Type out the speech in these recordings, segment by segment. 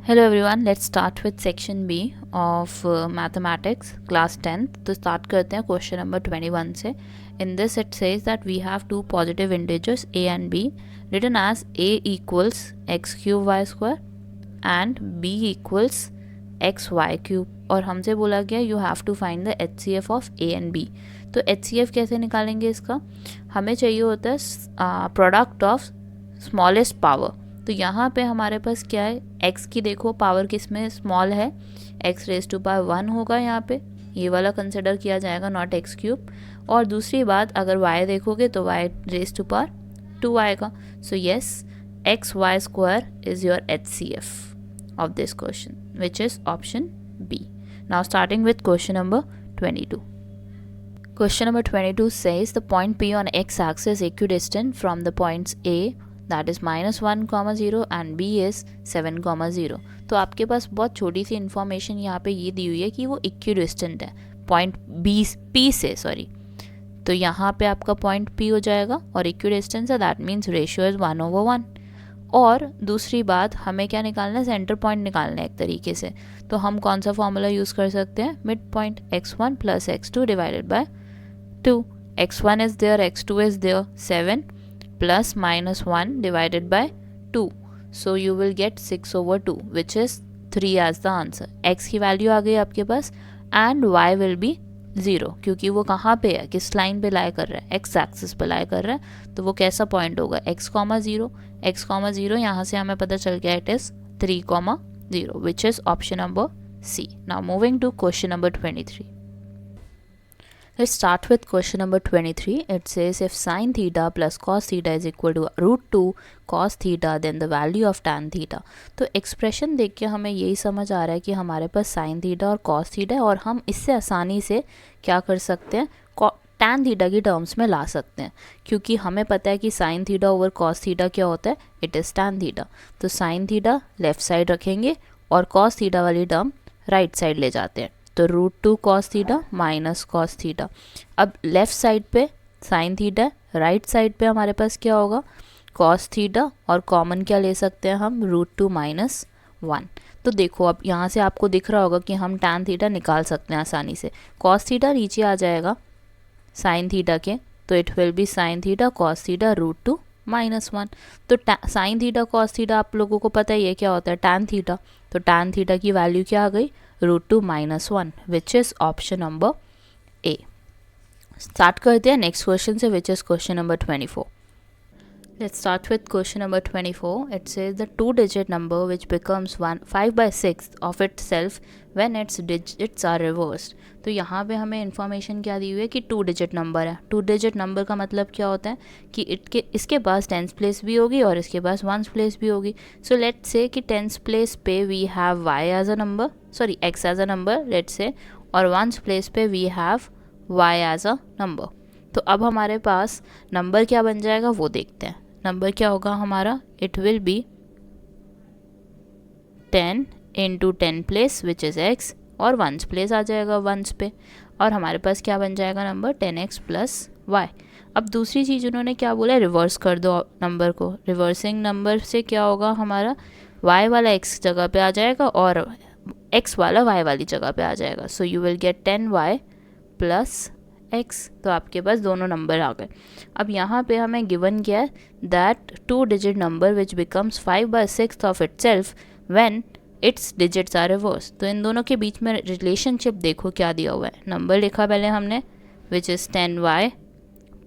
Hello everyone, let's start with section B of mathematics class 10th. तो start करते हैं question number 21 से. In this it says that we have two positive integers a and b written as a equals x cube y square and b equals x y cube. और हमसे बोला गया you have to find the HCF of a and b. तो HCF कैसे निकालेंगे इसका? हमें चाहिए होता है product of smallest power. तो यहाँ पे हमारे पास क्या है, x की देखो पावर किस में स्मॉल है, x रेज टू पावर 1 होगा, यहाँ पे ये वाला कंसिडर किया जाएगा, नॉट x क्यूब. और दूसरी बात अगर y देखोगे तो y रेज टू पावर 2 आएगा. So yes, X Y square is your HCF of this question which is option B. Now starting with question number 22. Question number 22 says the point P on x-axis equidistant from the points A, that is -1, 0 and B is 7, 0. तो आपके पास बहुत छोटी सी information यहाँ पे ये दी हुई है कि वो इक्विडिस्टेंट है पॉइंट P से, सॉरी. तो यहाँ पे आपका पॉइंट P हो जाएगा और इक्विडिस्टेंस है, दैट मीन्स रेशियो इज 1/1. और दूसरी बात, हमें क्या निकालना है, सेंटर पॉइंट निकालना है एक तरीके से. तो हम कौन सा फॉर्मूला यूज़ कर सकते हैं, mid point x1 + x2 divided by 2. x1 is there, x2 is there, 7 plus -1 divided by 2. So you will get 6/2 which is 3 as the answer. x की वैल्यू आ गई आपके पास and y will be 0 क्योंकि वो कहाँ पे है, किस लाइन पे लाई कर रहा है, x एक्सिस पे लाई कर रहा है. तो वो कैसा पॉइंट होगा, x, 0. x, 0 यहाँ से हमें पता चल गया it is 3, 0 which is option number C. Now moving to question number 23. Let's start with question number 23. It says if sin theta plus cos theta is equal to √2 cos theta then the value of tan theta. तो expression देख के हमें यही समझ आ रहा है कि हमारे पास sin theta और cos theta है और हम इससे आसानी से क्या कर सकते हैं, tan theta की टर्म्स में ला सकते हैं क्योंकि हमें पता है कि sin theta over cos theta क्या होता है, इट इज़ tan theta. तो sin theta लेफ्ट साइड रखेंगे और cos theta वाली टर्म राइट साइड ले जाते हैं. तो √2 cos theta minus cos theta. अब लेफ़्ट साइड पे sin थीटा, राइट साइड पे हमारे पास क्या होगा, cos थीटा, और कॉमन क्या ले सकते हैं हम, √2 - 1. तो देखो अब यहाँ से आपको दिख रहा होगा कि हम tan थीटा निकाल सकते हैं आसानी से. cos थीटा नीचे आ जाएगा sin थीटा के, तो it will B sin theta cos theta √2 - 1. तो sin थीटा cos थीटा आप लोगों को पता ही है क्या होता है, tan थीटा. तो tan थीटा की वैल्यू क्या आ गई, √2 - 1 which is option number A. Start करते हैं नेक्स्ट क्वेश्चन से which is question number 24. Let's start with question number 24. It says the two-digit number which becomes 5/6 of itself when its digits are reversed. तो यहाँ पे हमें information क्या दी हुई है कि 2-digit नंबर है. 2-digit नंबर का मतलब क्या होता है कि इसके पास टेंस प्लेस भी होगी और इसके पास वंस प्लेस भी होगी. सो लेट्स से कि टेंस प्लेस पे we have y as a number, sorry x as a number let's say, और वंस प्लेस पे we have y as a number. तो अब हमारे पास नंबर क्या बन जाएगा वो देखते हैं. नंबर क्या होगा हमारा, it will B 10 × 10 place which is x, और वंस प्लेस आ जाएगा वंस पे, और हमारे पास क्या बन जाएगा नंबर 10x + y. अब दूसरी चीज़ उन्होंने क्या बोला, रिवर्स कर दो नंबर को. रिवर्सिंग नंबर से क्या होगा हमारा, y वाला x जगह पे आ जाएगा और x वाला y वाली जगह पे आ जाएगा. सो you will gate 10y + x. तो आपके पास दोनों नंबर आ गए. अब यहाँ पे हमें गिवन किया है that 2-digit number which becomes 5/6 of itself when its digits are reverse. तो इन दोनों के बीच में रिलेशनशिप देखो क्या दिया हुआ है. नंबर लिखा पहले हमने which is 10y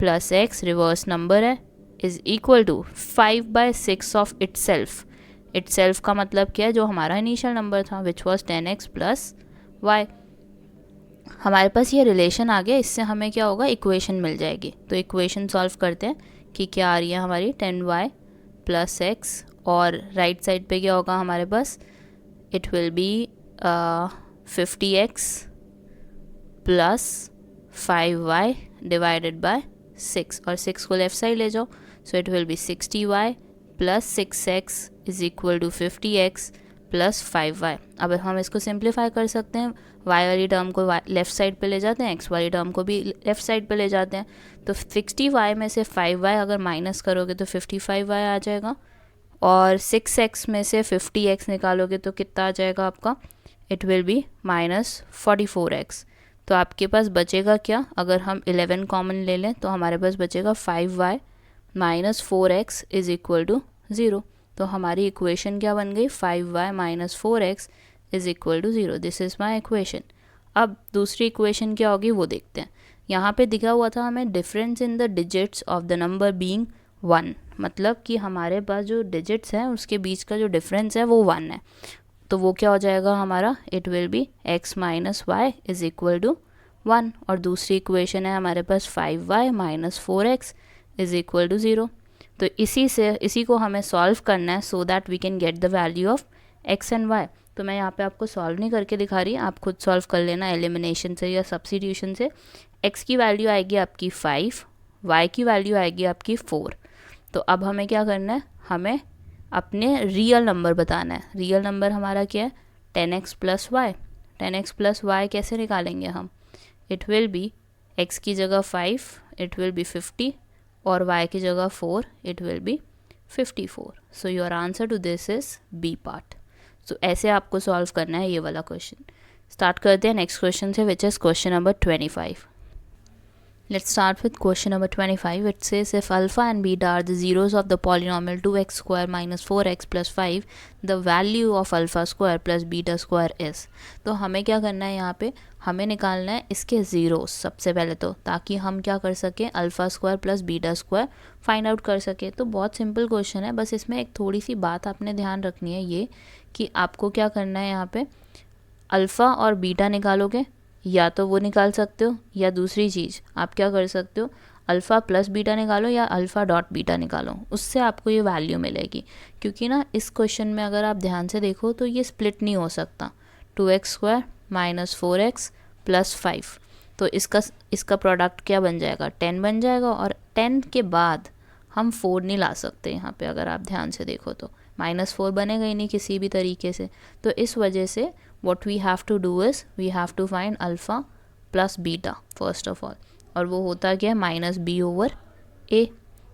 + x, reverse number है, is equal to 5/6 of itself. Itself का मतलब क्या है, जो हमारा इनिशियल नंबर था विच वॉज 10x + y. हमारे पास ये रिलेशन आ गया, इससे हमें क्या होगा, इक्वेशन मिल जाएगी. तो इक्वेशन सॉल्व करते हैं कि क्या आ रही है हमारी, 10y + x, और राइट साइड पे क्या होगा हमारे पास, it will be 50x + 5y divided by 6, और 6 को लेफ्ट साइड ले जाओ. So it will be 60y + 6x is equal to 50x + 5y. अब हम इसको सिंप्लीफाई कर सकते हैं, y वाली टर्म को लेफ़्ट साइड पे ले जाते हैं, x वाली टर्म को भी लेफ़्ट साइड पे ले जाते हैं. तो 60y में से 5y अगर माइनस करोगे तो 55y आ जाएगा, और 6x में से 50x निकालोगे तो कितना आ जाएगा आपका, इट विल बी -44x। तो आपके पास बचेगा क्या, अगर हम 11 कॉमन ले लें तो हमारे पास बचेगा 5y minus 4x is equal to 0। तो हमारी इक्वेशन क्या बन गई, 5y minus 4x is equal to 0। This is my equation. अब दूसरी इक्वेशन क्या होगी वो देखते हैं। यहाँ पे दिखा हुआ था हमें difference in the digits of the number being 1, मतलब कि हमारे पास जो डिजिट्स हैं उसके बीच का जो डिफरेंस है वो 1 है। तो वो क्या हो जाएगा हमारा, it will be x minus Y is equal to 1। और दूसरी इक्वेशन है हमारे पास 5y minus 4x is equal to 0। तो इसी को हमें सॉल्व करना है so that we can get the value of x and y। तो मैं यहाँ पे आपको सॉल्व नहीं करके दिखा रही, आप खुद सॉल्व कर लेना एलिमिनेशन से या सब्स्टिट्यूशन से। x की वैल्यू आएगी आपकी 5, y की वैल्यू आएगी आपकी 4। तो अब हमें क्या करना है, हमें अपने रियल नंबर बताना है। रियल नंबर हमारा क्या है, 10x plus Y. 10x plus Y कैसे निकालेंगे हम, इट विल बी x की जगह 5 इट विल बी 50 और y की जगह 4 it will be 54। So your answer to this is B part. सो ऐसे आपको सॉल्व करना है ये वाला क्वेश्चन। स्टार्ट करते हैं नेक्स्ट क्वेश्चन से, which is question number 25। Let's start with question number 25. It says if alpha and beta are the zeros of the polynomial 2x square minus 4x plus 5, the value of alpha square plus beta square is। तो हमें क्या करना है, यहाँ पे हमें निकालना है इसके ज़ीरोस सबसे पहले तो, ताकि हम क्या कर सकें, alpha square plus beta square find out कर सके। तो बहुत सिंपल क्वेश्चन है, बस इसमें एक थोड़ी सी बात आपने ध्यान रखनी है, ये कि आपको क्या करना है, यहाँ पे अल्फ़ा और बीटा निकालोगे या तो वो निकाल सकते हो, या दूसरी चीज़ आप क्या कर सकते हो, अल्फ़ा प्लस बीटा निकालो या अल्फ़ा डॉट बीटा निकालो, उससे आपको ये वैल्यू मिलेगी। क्योंकि ना इस क्वेश्चन में अगर आप ध्यान से देखो तो ये स्प्लिट नहीं हो सकता, 2x square minus 4x plus 5। तो इसका प्रोडक्ट क्या बन जाएगा, 10 बन जाएगा। और 10 के बाद हम 4 नहीं ला सकते यहाँ पे, अगर आप ध्यान से देखो तो -4 बनेगा ही नहीं किसी भी तरीके से। तो इस वजह से what we have to do is we have to find alpha plus beta first of all। और वो होता क्या है, माइनस बी ओवर ए।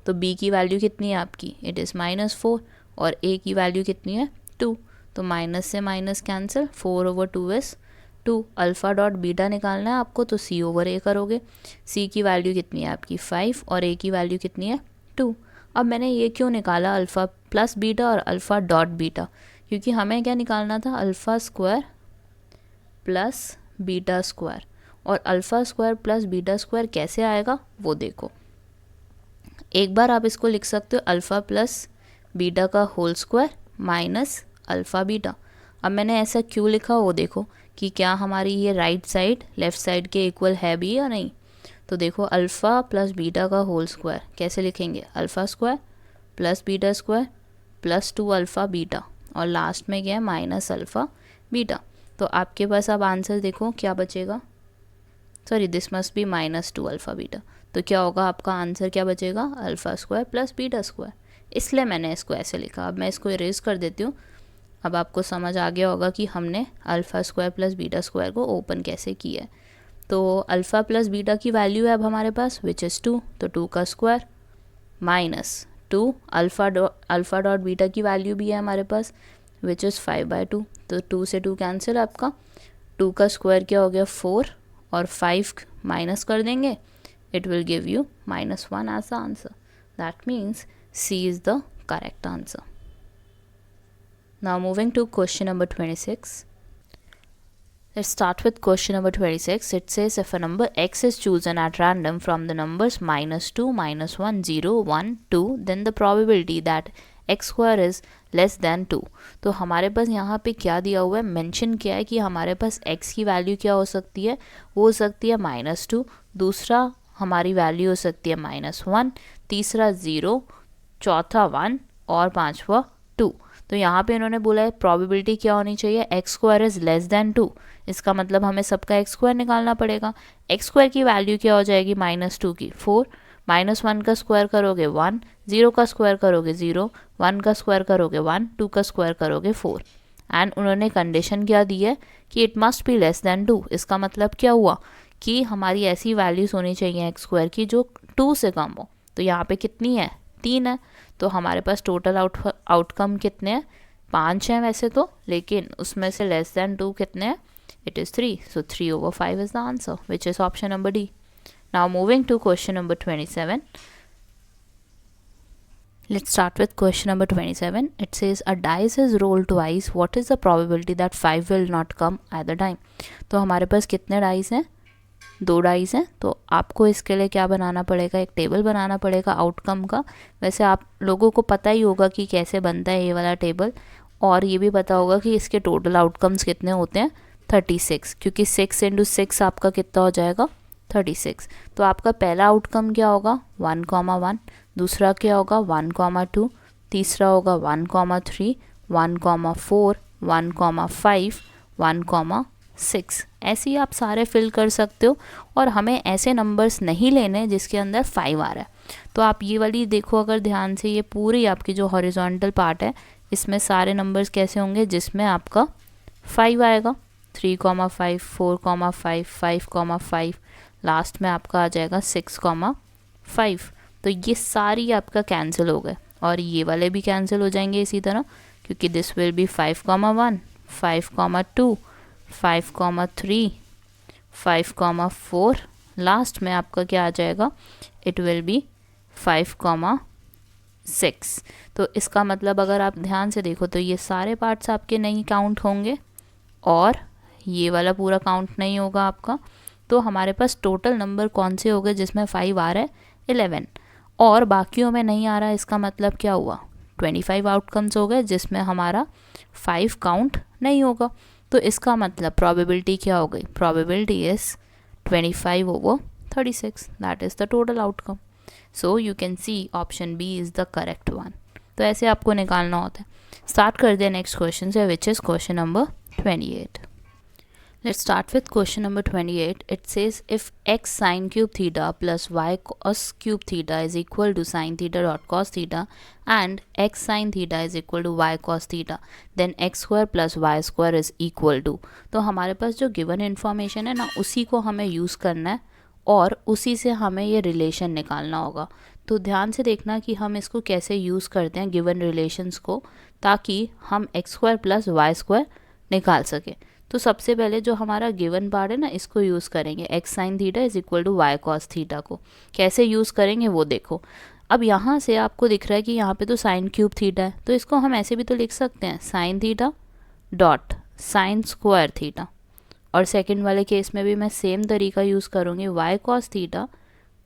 तो b की वैल्यू कितनी है आपकी, इट इज़ -4 और a की वैल्यू कितनी है 2। तो माइनस से minus cancel, 4 over 2 is 2। Alpha dot beta निकालना है आपको तो c ओवर a करोगे। c की वैल्यू कितनी है आपकी 5 और a की वैल्यू कितनी है 2। अब मैंने ये क्यों निकाला अल्फ़ा प्लस बीटा और अल्फ़ा डॉट बीटा, क्योंकि हमें क्या निकालना था, alpha square plus beta square. और alpha square plus beta square कैसे आएगा वो देखो, एक बार आप इसको लिख सकते हो अल्फ़ा प्लस बीटा का whole square minus alpha beta. अब मैंने ऐसा क्यों लिखा वो देखो कि क्या हमारी ये राइट साइड लेफ़्ट साइड के इक्वल है भी या नहीं। तो देखो अल्फ़ा प्लस बीटा का होल स्क्वायर कैसे लिखेंगे, alpha square plus beta square plus 2 alpha beta और लास्ट में क्या है माइनस अल्फ़ा बीटा। तो आपके पास अब आंसर देखो क्या बचेगा, sorry this must be -2 alpha beta. तो क्या होगा आपका आंसर, क्या बचेगा, alpha square plus beta square. इसलिए मैंने इसको ऐसे लिखा। अब मैं इसको इरेज कर देती हूँ। अब आपको समझ आ गया होगा कि हमने alpha square plus beta square को ओपन कैसे किया है। तो अल्फ़ा प्लस बीटा की वैल्यू है अब हमारे पास विच इज़ 2, तो 2 का square minus 2 alpha dot beta की वैल्यू भी है हमारे पास विच इज़ 5/2। तो 2 से 2 कैंसिल, आपका 2 का स्क्वायर क्या हो गया 4 और 5 माइनस कर देंगे, it will give you -1 as the answer. That means C is the correct answer. Now moving to question number 26। Let's start with question number 26. It says if a number x is chosen at random from the numbers -2, -1, 0, 1, 2, then the probability that x square is less than 2। तो हमारे पास यहाँ पे क्या दिया हुआ है, mention किया है कि हमारे पास x की वैल्यू क्या हो सकती है, वो हो सकती है -2, दूसरा हमारी वैल्यू हो सकती है -1, तीसरा 0, चौथा 1 और पांचवा 2। तो यहाँ पे इन्होंने बोला है प्रोबेबिलिटी क्या होनी चाहिए, x square is less than 2। इसका मतलब हमें सबका एक्स स्क्वायर निकालना पड़ेगा। एक्स स्क्वायर की वैल्यू क्या हो जाएगी -2 की 4, -1 का स्क्वायर करोगे 1, 0 का स्क्वायर करोगे 0, 1 का स्क्वायर करोगे 1, 2 का स्क्वायर करोगे 4। एंड उन्होंने कंडीशन क्या दी है कि it must be less than 2। इसका मतलब क्या हुआ कि हमारी ऐसी वैल्यूज़ होनी चाहिए एक्स स्क्वायर की जो 2 से कम हो। तो यहाँ पे कितनी है 3 है, तो हमारे पास टोटल आउटकम कितने हैं, 5 हैं वैसे तो, लेकिन उसमें से लेस देन 2 कितने हैं, it is 3. So 3/5 is the answer, which is option number D. Now moving to question number 27. Let's start with question number 27. It says a dice is rolled twice. What is the probability that 5 will not come either time? तो हमारे पास कितने dice हैं, 2 dice हैं, तो आपको इसके लिए क्या बनाना पड़ेगा, एक टेबल बनाना पड़ेगा आउटकम का। वैसे आप लोगों को पता ही होगा कि कैसे बनता है ये वाला टेबल, और ये भी पता होगा कि इसके टोटल आउटकम्स कितने होते हैं, 36, क्योंकि 6 × 6 आपका कितना हो जाएगा, 36। तो आपका पहला आउटकम क्या होगा, 1,1, दूसरा क्या होगा 1,2, तीसरा होगा 1,3, 1,4, 1,5, 1,6। ऐसे ही आप सारे फिल कर सकते हो, और हमें ऐसे नंबर्स नहीं लेने जिसके अंदर 5 आ रहा है। तो आप ये वाली देखो अगर ध्यान से, ये पूरी आपकी जो हॉरिजॉन्टल पार्ट है इसमें सारे नंबर्स कैसे होंगे, जिसमें आपका 5 आएगा, 3,5, 4,5, 5,5, लास्ट में आपका आ जाएगा 6,5। तो ये सारी आपका कैंसिल हो गए, और ये वाले भी कैंसिल हो जाएंगे इसी तरह, क्योंकि दिस विल बी 5,1, 5,2, 5,3, 5,4, लास्ट में आपका क्या आ जाएगा, इट विल बी 5,6। तो इसका मतलब अगर आप ध्यान से देखो तो ये सारे पार्ट्स आपके नहीं काउंट होंगे, और ये वाला पूरा काउंट नहीं होगा आपका। तो हमारे पास टोटल नंबर कौन से हो गए जिसमें 5 आ रहा है, 11, और बाकियों में नहीं आ रहा है। इसका मतलब क्या हुआ, 25 आउटकम्स हो गए जिसमें हमारा 5 काउंट नहीं होगा। तो इसका मतलब प्रोबेबिलिटी क्या हो गई, probability is 25/36, that is the total outcome. So you can see option B is the correct one. तो ऐसे आपको निकालना होता है। स्टार्ट कर दिया नेक्स्ट क्वेश्चन से, which is question number 28. Let's start with question number 28. It says if x sine cube theta plus y cos cube theta is equal to sine theta dot cos theta and x sine theta is equal to y cos theta, then x square plus y square is equal to। तो हमारे पास जो given information है ना, उसी को हमें use करना है, और उसी से हमें ये रिलेशन निकालना होगा। तो ध्यान से देखना कि हम इसको कैसे यूज़ करते हैं गिवन रिलेशंस को, ताकि हम X square plus Y square निकाल सकें। तो सबसे पहले जो हमारा गिवन पार्ट है ना, इसको यूज़ करेंगे, X sine theta is equal to Y cos theta को कैसे यूज़ करेंगे वो देखो। अब यहाँ से आपको दिख रहा है कि यहाँ पे तो साइन क्यूब थीटा है, तो इसको हम ऐसे भी तो लिख सकते हैं, sine theta dot sine square theta. और सेकंड वाले केस में भी मैं सेम तरीका यूज़ करूँगी, Y cos theta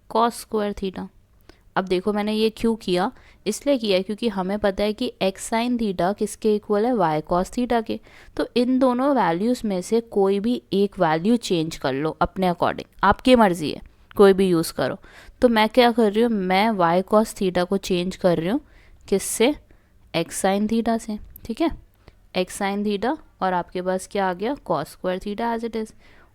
cos square theta. अब देखो मैंने ये क्यों किया, इसलिए किया क्योंकि हमें पता है कि एक्स साइन थीटा किसके इक्वल है, वाई कॉस थीटा के। तो इन दोनों वैल्यूज़ में से कोई भी एक वैल्यू चेंज कर लो अपने अकॉर्डिंग, आपकी मर्ज़ी है, कोई भी यूज़ करो। तो मैं क्या कर रही हूँ, मैं वाई कॉस थीटा को चेंज कर रही हूँ किससे, एक्स साइन थीटा से, ठीक है, एक्स साइन थीटा, और आपके पास क्या आ गया, cos square theta as it is,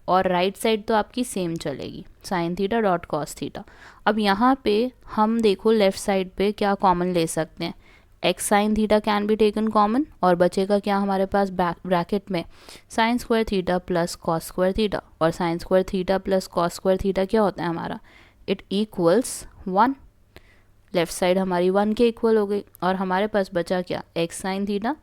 और राइट साइड तो आपकी सेम चलेगी, sine theta dot cos theta. अब यहाँ पे हम देखो लेफ्ट साइड पे क्या कॉमन ले सकते हैं, x sine theta can be taken common, और बचेगा क्या हमारे पास ब्रैकेट में sine square theta plus cos square theta, और sine square theta plus cos square theta क्या होता है हमारा, इट इक्वल्स 1। लेफ्ट साइड हमारी 1 के इक्वल हो गई, और हमारे पास बचा क्या, X sine theta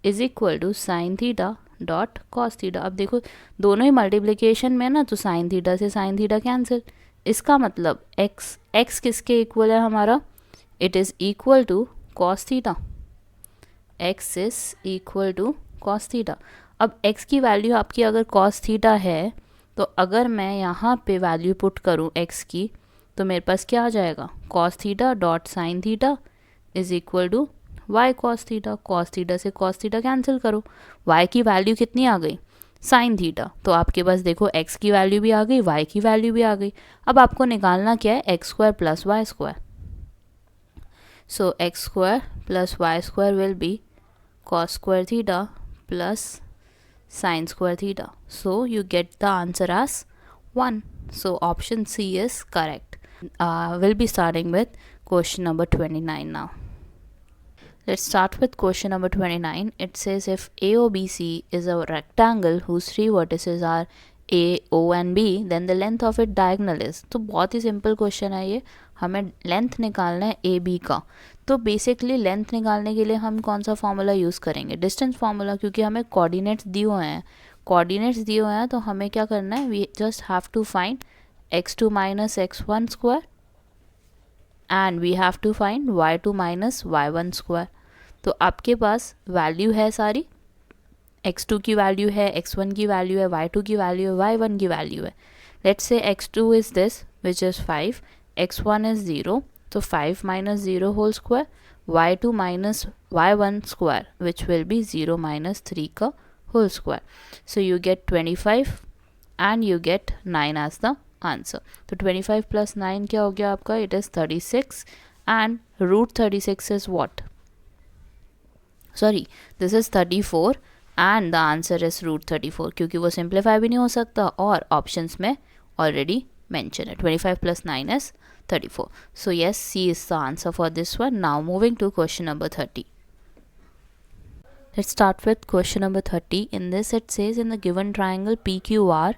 is equal to sine theta dot cos theta. अब देखो दोनों ही मल्टीप्लिकेशन में ना, तो साइन थीटा से साइन थीटा कैंसिल, इसका मतलब एक्स किसके इक्वल है हमारा, it is equal to cos theta, X is equal to cos theta. अब एक्स की वैल्यू आपकी अगर कॉस थीटा है, तो अगर मैं यहाँ पे वैल्यू पुट करूँ एक्स की, तो मेरे पास क्या आ जाएगा, cos theta dot sine theta is equal to Y cos theta. Cos theta से कॉस थीटा कैंसिल करो, वाई की वैल्यू कितनी आ गई, साइन थीटा। तो आपके पास देखो एक्स की वैल्यू भी आ गई, वाई की वैल्यू भी आ गई। अब आपको निकालना क्या है, X square plus Y square. So X square plus Y square will be cos square theta plus sine square theta. So you get the answer as 1. So option C is correct. We'll be starting with question number 29 now. Let's start with question number 29. It says if AOBC is a rectangle whose three vertices are A, O and B, then the length of its diagonal is। तो बहुत ही simple question है ये, हमें length निकालना है A B का। तो basically length निकालने के लिए हम कौन सा फार्मूला यूज़ करेंगे, डिस्टेंस फार्मूला, क्योंकि हमें कोऑर्डिनेट्स दिए हुए हैं। कोऑर्डिनेट्स दिए हुए हैं तो हमें क्या करना है, we just have to find x2 minus x1 square and we have to find y2 minus y1 square. तो आपके पास वैल्यू है सारी, x2 की वैल्यू है, x1 की वैल्यू है, y2 की वैल्यू है, y1 की वैल्यू है। Let's say x2 is this which is 5, x1 is 0, तो 5 minus 0 whole square, y2 minus y1 square which will be 0 minus 3 का whole square. So you get 25 and you get 9 as the answer. तो 25 plus 9 क्या हो गया आपका, it is 36 and root 36 is what, sorry this is 34 and the answer is root 34, क्योंकि वो simplify भी नहीं हो सकता और ऑप्शंस में ऑलरेडी मेंशन है। 25 plus 9 is 34. So yes, C is the answer for this one. Now moving to question number 30. Let's start with question number 30. In this it says, in the given triangle PQR,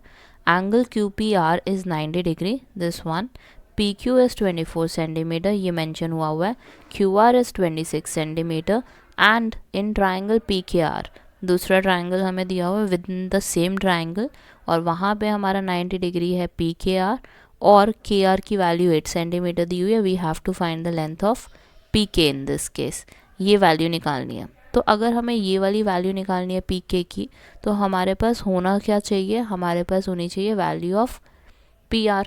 angle QPR is 90 degree. This one, PQ is 24 centimeter, ये mention हुआ है, QR is 26 centimeter, and in triangle PKR, दूसरा triangle हमें दिया हुआ है with in the same triangle, और वहाँ पे हमारा 90 डिग्री है PKR और KR की वैल्यू 8 सेंटीमीटर दी हुई है। We have to find the length of PK in this case, ये वैल्यू निकालनी है। तो अगर हमें ये वाली वैल्यू निकालनी है PK की, तो हमारे पास होना क्या चाहिए, हमारे पास होनी चाहिए वैल्यू ऑफ PR,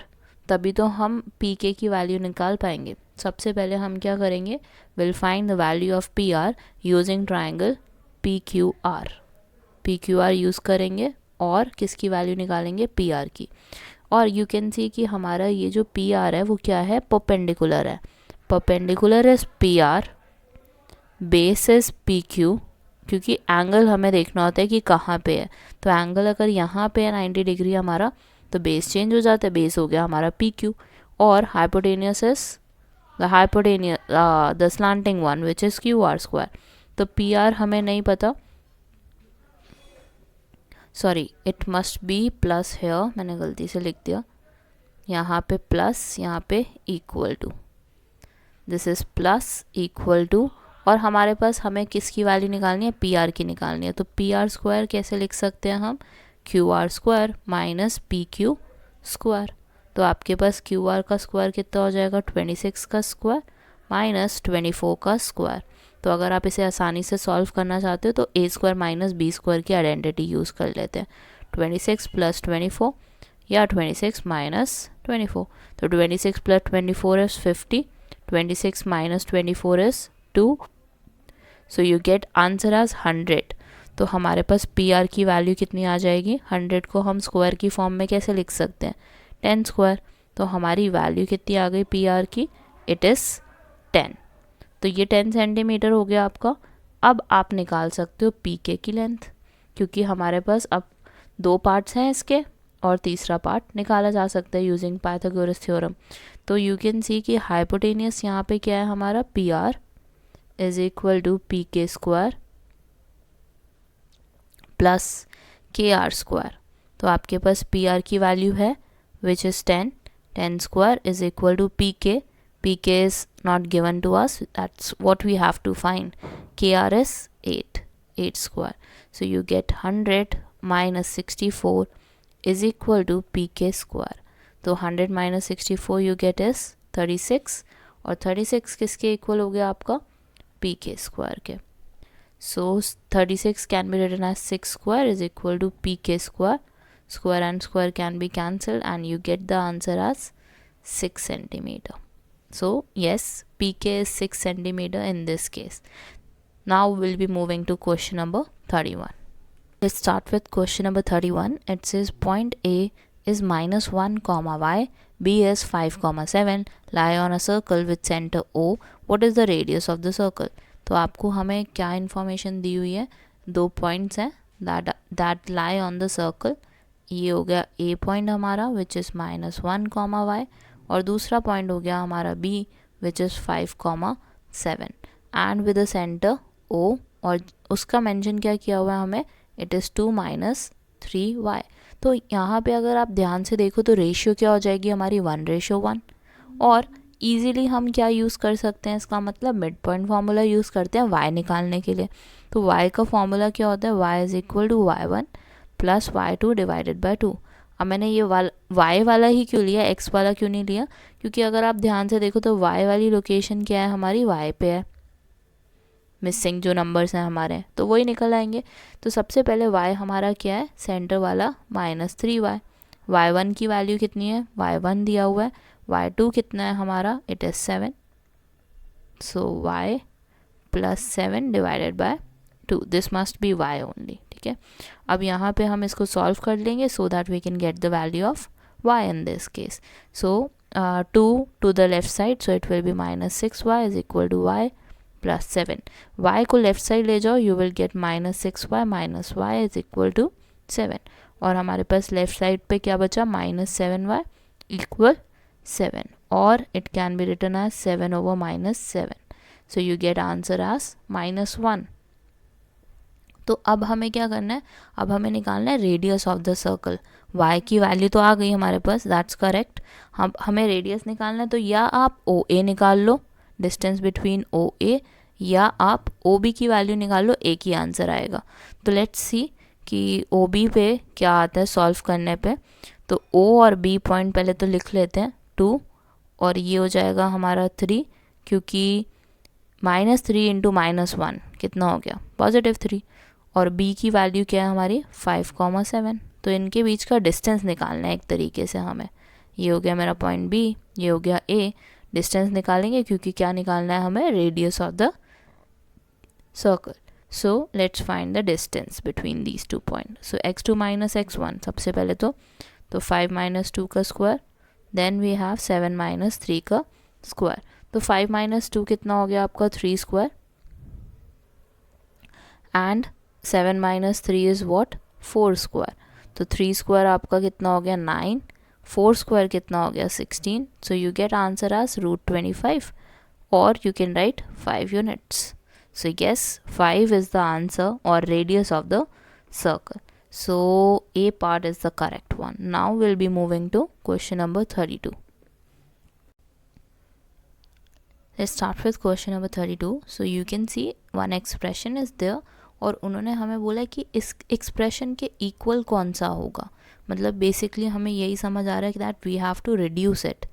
तभी तो हम PK की वैल्यू निकाल पाएंगे। सबसे पहले हम क्या करेंगे, will find the value of PR using triangle PQR। PQR use करेंगे और किसकी वैल्यू निकालेंगे, PR की। और यू कैन सी कि हमारा ये जो PR है वो क्या है, परपेंडिकुलर है। Perpendicular is PR, base is PQ, क्योंकि एंगल हमें देखना होता है कि कहाँ पे है। तो एंगल अगर यहाँ पे है 90 डिग्री हमारा, तो बेस चेंज हो जाता है, बेस हो गया हमारा PQ। और hypotenuse is the slanting one which is QR square. तो PR हमें नहीं पता, sorry it must be plus here, मैंने गलती से लिख दिया, यहाँ पे प्लस, यहाँ पे equal to, this is plus equal to, और हमारे पास हमें किसकी वैल्यू निकालनी है, PR की निकालनी है। तो PR स्क्वायर कैसे लिख सकते हैं हम, QR square minus PQ square. तो आपके पास QR का स्क्वायर कितना हो जाएगा, 26 का स्क्वायर माइनस 24 का स्क्वायर। तो अगर आप इसे आसानी से सॉल्व करना चाहते हो तो ए स्क्वायर माइनस बी स्क्वायर की आइडेंटिटी यूज़ कर लेते हैं, 26 प्लस 24 या 26 माइनस 24। तो 26 plus 24 is 50, 26 minus 24 is 2, so you get answer as 100। तो हमारे पास PR की वैल्यू कितनी आ जाएगी, 100 को हम स्क्वायर की फॉर्म में कैसे लिख सकते हैं, 10 स्क्वायर। तो हमारी वैल्यू कितनी आ गई PR की, इट इज़ 10। तो ये 10 सेंटीमीटर हो गया आपका। अब आप निकाल सकते हो PK की लेंथ, क्योंकि हमारे पास अब 2 पार्ट्स हैं इसके और तीसरा पार्ट निकाला जा सकता है यूजिंग पाइथागोरस थ्योरम। तो यू कैन सी कि हाइपोटेनियस यहाँ पे क्या है हमारा, PR is equal to PK square plus KR square. तो आपके पास PR की वैल्यू है which is 10, 10 square is equal to PK is not given to us, that's what we have to find. KR is 8 square, so you get 100 minus 64 is equal to PK square. तो 100 minus 64 you get is 36, और 36 किसके equal हो गया आपका, PK square के। So 36 can be written as 6 square is equal to PK square, square and square can be cancelled and you get the answer as 6 centimeter. So yes, PK is 6 centimeter in this case. Now we'll be moving to question number 31. Let's start with question number 31. It says point A is minus 1 comma y, B is 5 comma 7, lie on a circle with center O. What is the radius of the circle? तो आपको हमें क्या information दी हुई है, 2 points हैं that lie on the circle. ये हो गया A पॉइंट हमारा which is minus 1 comma y, और दूसरा पॉइंट हो गया हमारा B which is 5 comma 7 and with a centre O, और उसका मेंशन क्या किया हुआ है हमें, इट इज़ 2 माइनस 3y। तो यहाँ पे अगर आप ध्यान से देखो तो रेशियो क्या हो जाएगी हमारी, 1:1, और ईज़िली हम क्या यूज़ कर सकते हैं, इसका मतलब मिड पॉइंट फार्मूला यूज़ करते हैं y निकालने के लिए। तो y का फार्मूला क्या होता है, y is equal to y1 plus y2 divided by 2। अब मैंने ये y वाला ही क्यों लिया, x वाला क्यों नहीं लिया, क्योंकि अगर आप ध्यान से देखो तो y वाली लोकेशन क्या है हमारी, y पे है, मिसिंग जो नंबर्स हैं हमारे तो वही निकल आएंगे। तो सबसे पहले y हमारा क्या है, सेंटर वाला -3y। y1 की वैल्यू कितनी है, y1 दिया हुआ है, y2 कितना है हमारा, it is 7। So y plus 7 divided by 2, this must be y only, ठीक है। अब यहाँ पे हम इसको सॉल्व कर लेंगे so that we can get the value of y in this case. So 2 to the left side, so it will be -6y is equal to y plus 7। y को लेफ्ट साइड ले जाओ, you will get -6y minus y is equal to 7। और हमारे पास left side पे क्या बचा, -7y equal 7, और it can be written as 7 over -7। So you get answer as -1। तो अब हमें क्या करना है, अब हमें निकालना है radius of the circle. y की वैल्यू तो आ गई हमारे पास, दैट्स करेक्ट। हमें रेडियस निकालना है, तो या आप OA निकाल लो, डिस्टेंस बिटवीन OA, या आप OB की वैल्यू निकाल लो, एक ही आंसर आएगा। तो लेट्स सी कि OB पे क्या आता है सॉल्व करने पे। तो O और B पॉइंट पहले तो लिख लेते हैं, 2, और ये हो जाएगा हमारा 3, क्योंकि -3 इंटू -1 कितना हो गया, +3, और B की वैल्यू क्या है हमारी 5,7। तो इनके बीच का डिस्टेंस निकालना है एक तरीके से हमें। ये हो गया मेरा पॉइंट B, ये हो गया A। डिस्टेंस निकालेंगे क्योंकि क्या निकालना है हमें, radius of the circle. So let's find the distance between these 2 point. So x2 minus x1 सबसे पहले तो 5 - 2 का स्क्वायर, देन वी हैव 7 - 3 का स्क्वायर। तो 5 - 2 कितना हो गया आपका, 3 square, and 7 - 3 is what, 4 square. तो 3 स्क्वायर आपका कितना हो गया, 9, 4 स्क्वायर कितना हो गया, 16। So you get answer as √25, और you can write 5 units. So yes, 5 is the answer, or radius of the circle. So A part is the correct one. Now we'll be moving to question number 32. Let's start with question number 32. So you can see one expression is there, और उन्होंने हमें बोला कि इस expression के equal कौन सा होगा। मतलब बेसिकली हमें यही समझ आ रहा है कि that we have to reduce it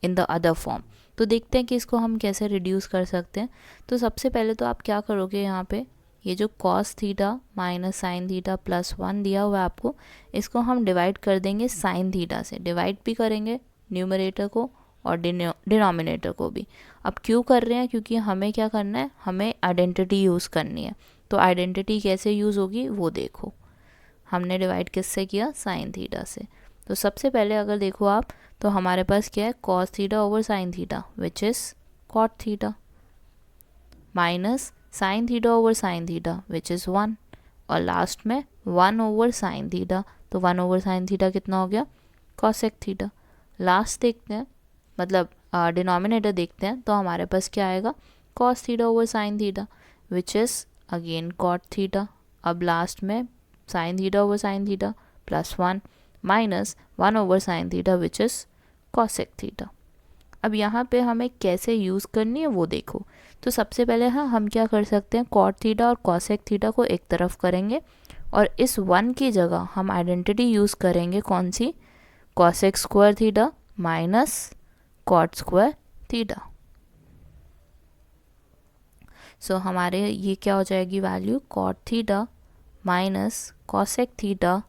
in the other form. तो देखते हैं कि इसको हम कैसे रिड्यूस कर सकते हैं। तो सबसे पहले तो आप क्या करोगे, यहाँ पे ये जो cos theta minus sine theta plus 1 दिया हुआ है आपको, इसको हम डिवाइड कर देंगे साइन थीटा से। डिवाइड भी करेंगे न्यूमरेटर को और डिनोमिनेटर को भी। अब क्यों कर रहे हैं, क्योंकि हमें क्या करना है, हमें आइडेंटिटी यूज़ करनी है। तो आइडेंटिटी कैसे यूज़ होगी वो देखो। हमने डिवाइड किससे किया, साइन थीटा से। तो सबसे पहले अगर देखो आप, तो हमारे पास क्या है, cos theta over sine theta which is cot theta, minus sine theta over sine theta which is 1, और लास्ट में 1 ओवर साइन थीटा। तो 1 ओवर साइन थीटा कितना हो गया, cosec थीटा। लास्ट देखते हैं, मतलब डिनोमिनेटर देखते हैं, तो हमारे पास क्या आएगा, cos theta over sine theta which is again cot theta. अब लास्ट में sine theta over sine theta plus 1 minus 1 over sine theta which is cosec theta. अब यहाँ पे हमें कैसे यूज़ करनी है वो देखो। तो सबसे पहले हम क्या कर सकते हैं, cot थीटा और cosec थीटा को एक तरफ करेंगे, और इस 1 की जगह हम आइडेंटिटी यूज़ करेंगे कौन सी, cosec square theta minus cot square theta. So हमारे ये क्या हो जाएगी value, cot theta minus cosec theta,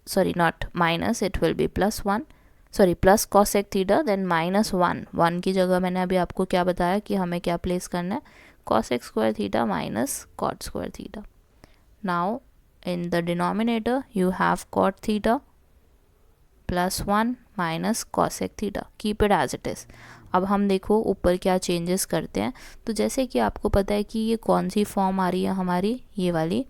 sorry not minus, it will be +1, sorry plus cosec theta then -1 की जगह मैंने अभी आपको क्या बताया कि हमें क्या प्लेस करना है, cosec square theta minus cot square theta. Now in the denominator you have cot theta +1 minus cosec theta, keep it as it is. अब हम देखो ऊपर क्या चेंजेस करते हैं। तो जैसे कि आपको पता है कि ये कौन सी फॉर्म आ रही है हमारी, ये वाली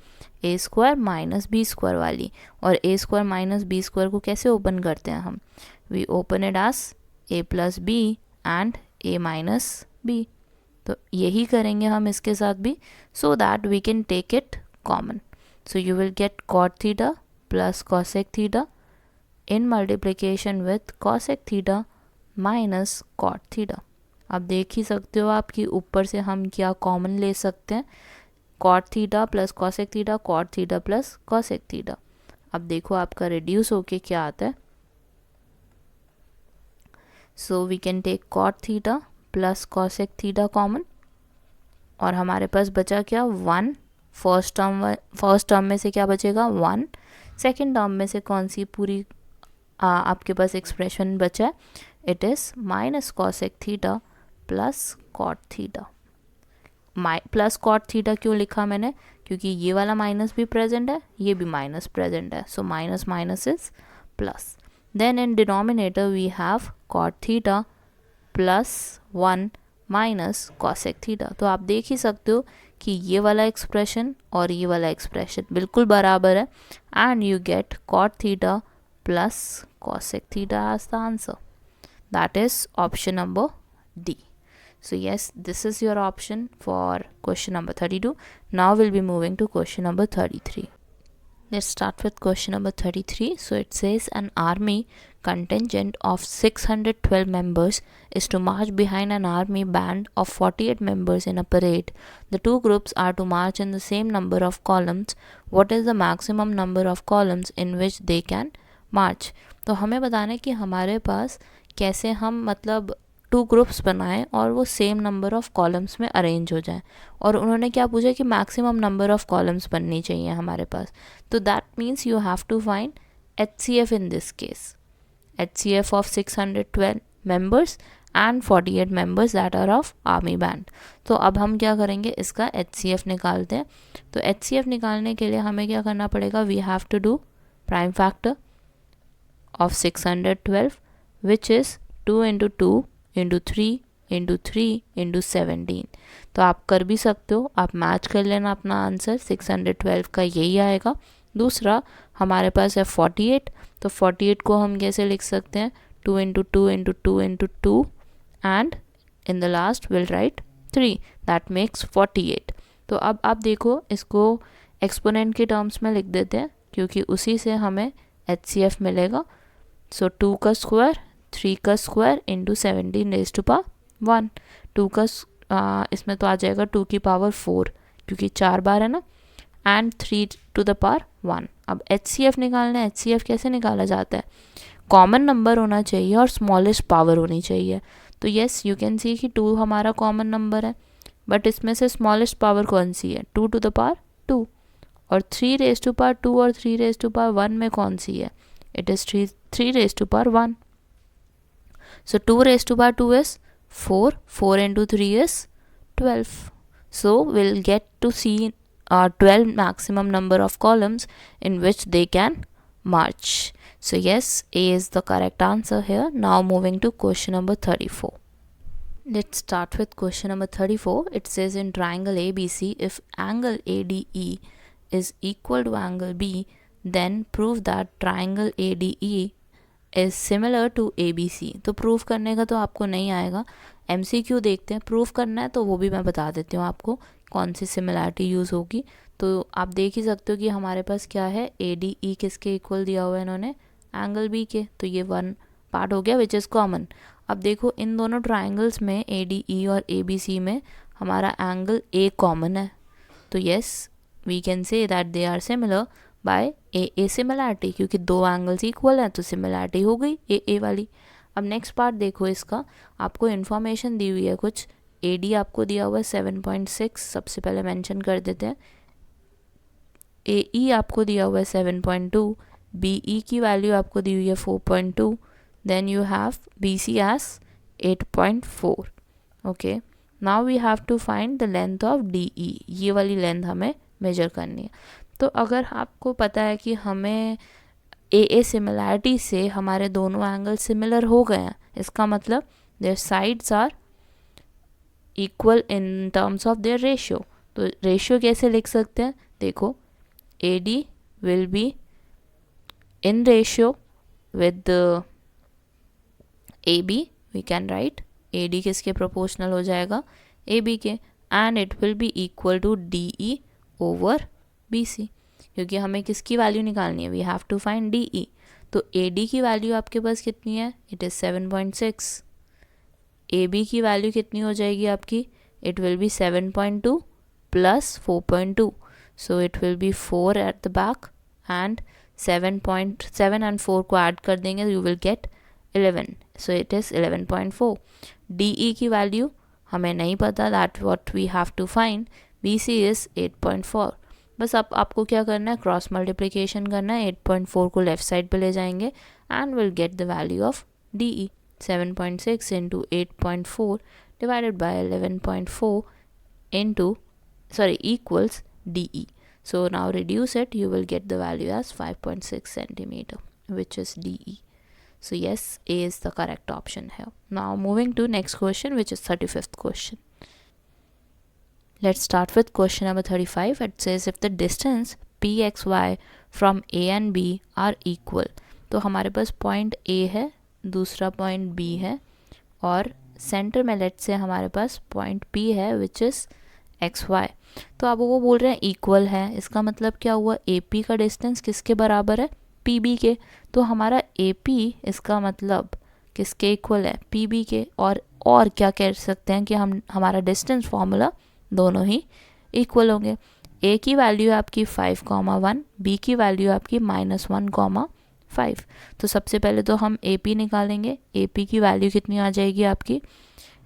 a square minus b square वाली, और a square minus b square को कैसे ओपन करते हैं हम, we open it as a plus b and a minus b. तो यही करेंगे हम इसके साथ भी, so that we can take it common. So you will get cot theta plus cosec theta in multiplication with cosec theta minus cot theta. अब देख ही सकते हो आप कि ऊपर से हम क्या कॉमन ले सकते हैं, cot theta plus cosec theta, cot theta plus cosec theta. अब देखो आपका रिड्यूस होके क्या आता है, so we can take cot theta plus cosec theta common, और हमारे पास बचा क्या 1, फर्स्ट टर्म में से क्या बचेगा 1, सेकेंड टर्म में से कौन सी पूरी आपके पास एक्सप्रेशन बचा है, it is minus cosec theta plus cot theta. Plus cot theta क्यों लिखा मैंने, क्योंकि ये वाला माइनस भी प्रेजेंट है, ये भी माइनस प्रेजेंट है, so minus minus is plus. Then in denominator we have cot theta plus 1 minus cosec theta. तो आप देख ही सकते हो कि ये वाला एक्सप्रेशन और ये वाला एक्सप्रेशन बिल्कुल बराबर है, and you get caught theta plus cosec theta as the answer. That is option number D. So yes, this is your option for question number 32. Now we'll be moving to question number 33. Let's start with question number 33. So it says an army contingent of 612 members is to march behind an army band of 48 members in a parade. The two groups are to march in the same number of columns. What is the maximum number of columns in which they can मार्च? तो हमें बताना है कि हमारे पास कैसे हम मतलब 2 groups बनाएं और वो सेम नंबर ऑफ कॉलम्स में अरेंज हो जाएं, और उन्होंने क्या पूछा कि मैक्सिमम नंबर ऑफ कॉलम्स बननी चाहिए हमारे पास। तो that means you have to find HCF in this case, HCF of 612 members and 48 members that are of army band. तो अब हम क्या करेंगे, इसका HCF निकालते हैं। तो HCF निकालने के लिए हमें क्या करना पड़ेगा, we have to do prime factor of 612 which is 2 into 2 into 3 into 3 into 17। तो आप कर भी सकते हो, आप मैच कर लेना अपना आंसर, 612 का यही आएगा। दूसरा हमारे पास है 48, तो 48 को हम कैसे लिख सकते हैं, 2 into 2 into 2 into 2 and in the last we'll write 3, that makes 48। तो अब आप देखो इसको एक्सपोनेंट के टर्म्स में लिख देते हैं, क्योंकि उसी से हमें HCF मिलेगा। सो 2 का स्क्वायर 3 का square into 17 raise to power 1, 2 का इसमें तो आ जाएगा 2 की पावर 4 क्योंकि 4 बार है ना, एंड 3 टू द पावर 1। अब HCF निकालना है, HCF कैसे निकाला जाता है, कॉमन नंबर होना चाहिए और स्मॉलेस्ट पावर होनी चाहिए। तो येस यू कैन सी कि 2 हमारा कॉमन नंबर है, बट इसमें से स्मॉलेस्ट पावर कौन सी है, 2 टू द पावर 2, और 3 रेज टू पावर 2 और 3 रेज टू पावर 1 में कौन सी है, it is 3 raised to power 1. So 2 raised to power 2 is 4, 4 into 3 is 12. So we'll get to see 12 maximum number of columns in which they can march. So yes, A is the correct answer here. Now moving to question number 34. Let's start with question number 34. It says in triangle ABC, if angle ADE is equal to angle B, then prove that triangle ADE is similar to ABC। तो prove करने का तो आपको नहीं आएगा, MCQ देखते हैं। Prove करना है तो वो भी मैं बता देती हूँ आपको कौन सी सिमिलैरिटी यूज़ होगी। तो आप देख ही सकते हो कि हमारे पास क्या है, ADE किसके इक्वल दिया हुआ है इन्होंने, एंगल B के, तो ये 1 पार्ट हो गया विच इज़ कॉमन। अब देखो इन दोनों ट्राइंगल्स में ADE और ABC में हमारा एंगल A कॉमन है, तो yes we can say that they are similar by A similarity, क्योंकि 2 एंगल्स इक्वल हैं तो सिमिलैरिटी हो गई ए वाली। अब नेक्स्ट पार्ट देखो, इसका आपको इन्फॉर्मेशन दी हुई है कुछ, AD आपको दिया हुआ है 7.6, सबसे पहले मेंशन कर देते हैं। AE आपको दिया हुआ है 7.2, BE की वैल्यू आपको दी हुई है 4.2, then you have BC as 8.4। Okay, now we have to find the length of DE, ये वाली लेंथ हमें मेजर करनी है। तो अगर आपको पता है कि हमें ए सिमिलैरिटी से हमारे दोनों एंगल सिमिलर हो गए हैं, इसका मतलब their sides are equal in terms of their ratio. तो रेशियो कैसे लिख सकते हैं, देखो AD will be in ratio with AB, we can write AD किसके प्रोपोर्शनल हो जाएगा, AB के, and it will be equal to DE over BC, क्योंकि हमें किसकी वैल्यू निकालनी है, we have to find DE। तो AD की वैल्यू आपके पास कितनी है, इट इज़ 7.6। AB की वैल्यू कितनी हो जाएगी आपकी, it will be 7.2 plus 4.2, so it will be 4 at the back end 7.7 and 4 को ऐड कर देंगे, you will get 11, so it is 11.4। DE की वैल्यू हमें नहीं पता, that what we have to find. BC is 8.4। बस अब आपको क्या करना है, क्रॉस मल्टीप्लिकेशन करना है, 8.4 को लेफ्ट साइड पे ले जाएंगे and will get the value of DE। 7.6 into 8.4 divided by 11.4 into equals DE. So now reduce it, you will get the value as 5.6 centimeter, which is DE. So yes, A is the correct option here. Now moving to next question, which is 35th question. Let's start with question number 35. It says if the distance PXY from A and B are equal. तो हमारे पास point A है, दूसरा point B है, और centre में late से हमारे पास point P है विच इज़ XY। तो अब वो बोल रहे हैं इक्वल है, इसका मतलब क्या हुआ, AP का डिस्टेंस किसके बराबर है, PB के। तो हमारा AP इसका मतलब किसके इक्वल है, PB के। और क्या कह सकते हैं कि हमारा डिस्टेंस फॉर्मूला दोनों ही इक्वल होंगे। A की वैल्यू है आपकी 5,1, B की वैल्यू है आपकी -1,5। तो सबसे पहले तो हम AP निकालेंगे। AP की वैल्यू कितनी आ जाएगी आपकी,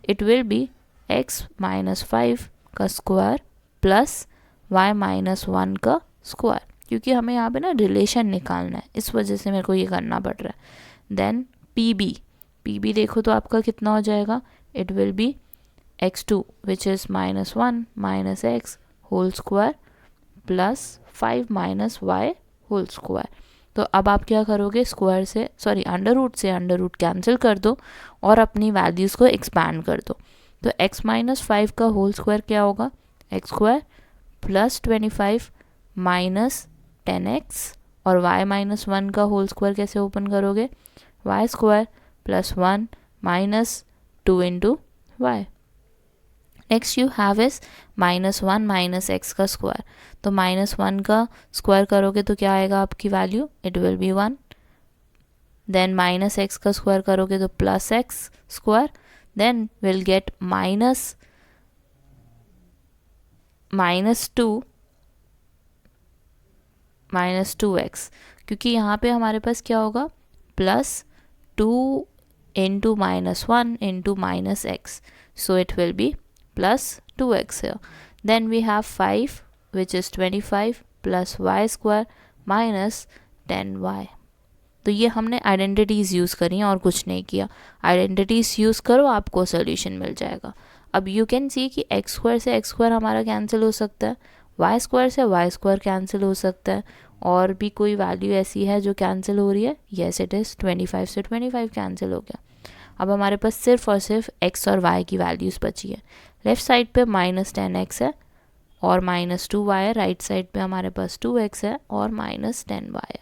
इट विल बी x - 5 का स्क्वायर प्लस y - 1 का स्क्वायर, क्योंकि हमें यहाँ पे ना रिलेशन निकालना है, इस वजह से मेरे को ये करना पड़ रहा है। देन PB देखो तो आपका कितना हो जाएगा, it will be x2 which is -1 - x whole square plus 5 - y whole square. तो अब आप क्या करोगे, स्क्वायर से अंडर रूट कैंसिल कर दो और अपनी वैल्यूज़ को एक्सपैंड कर दो। तो x - 5 का होल स्क्वायर क्या होगा, x square plus 25 minus 10x, और y - 1 का होल स्क्वायर कैसे ओपन करोगे, y square plus 1 minus 2 into y। Next you have is -1 - x का स्क्वायर। तो -1 का स्क्वायर करोगे तो क्या आएगा आपकी वैल्यू, it will be 1। Then -x का स्क्वायर करोगे तो plus x square, then will get -2x, क्योंकि यहाँ पे हमारे पास क्या होगा, plus 2 into -1 into -x, so it will be plus 2x here. Then we have 5 which is 25 plus y square minus 10y. तो ये हमने आइडेंटिटीज़ यूज़ करी हैं और कुछ नहीं किया। आइडेंटिटीज़ यूज़ करो, आपको सोल्यूशन मिल जाएगा। अब यू कैन सी कि एक्स स्क्वायर से एक्स स्क्वायर हमारा कैंसिल हो सकता है, वाई स्क्वायर से वाई स्क्वायर कैंसिल हो सकता है, और भी कोई वैल्यू ऐसी है जो कैंसिल हो रही है, येस इट इज़ 25 से 25 कैंसिल हो गया। अब हमारे पास सिर्फ और सिर्फ x और y की वैल्यूज़ बची है। लेफ़्ट साइड पे -10x है और -2y है, राइट साइड पे हमारे पास 2x है और -10y है।